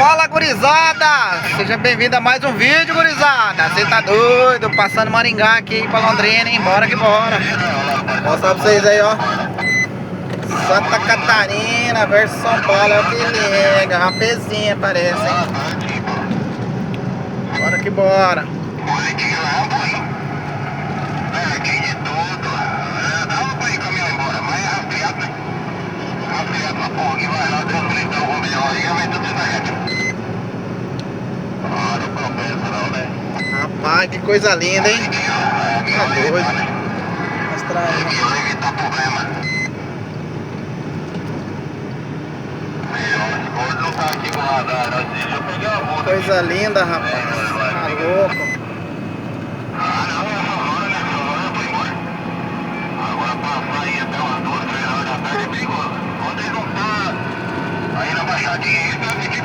Fala, gurizada! Seja bem-vindo a mais um vídeo, gurizada! Você tá doido? Passando Maringá aqui pra Londrina, hein? Bora que bora! Vou mostrar pra vocês aí, ó. Santa Catarina versus São Paulo, é o que liga. Rapezinha parece, hein? Bora que bora! Rapaz, que coisa linda, hein? Tá doido. Mostrar aí. Coisa linda, rapaz. Tá louco. Agora passar aí até umas 2, 3 horas da tarde é perigoso. Quando eles não estão aí na baixadinha aí, fica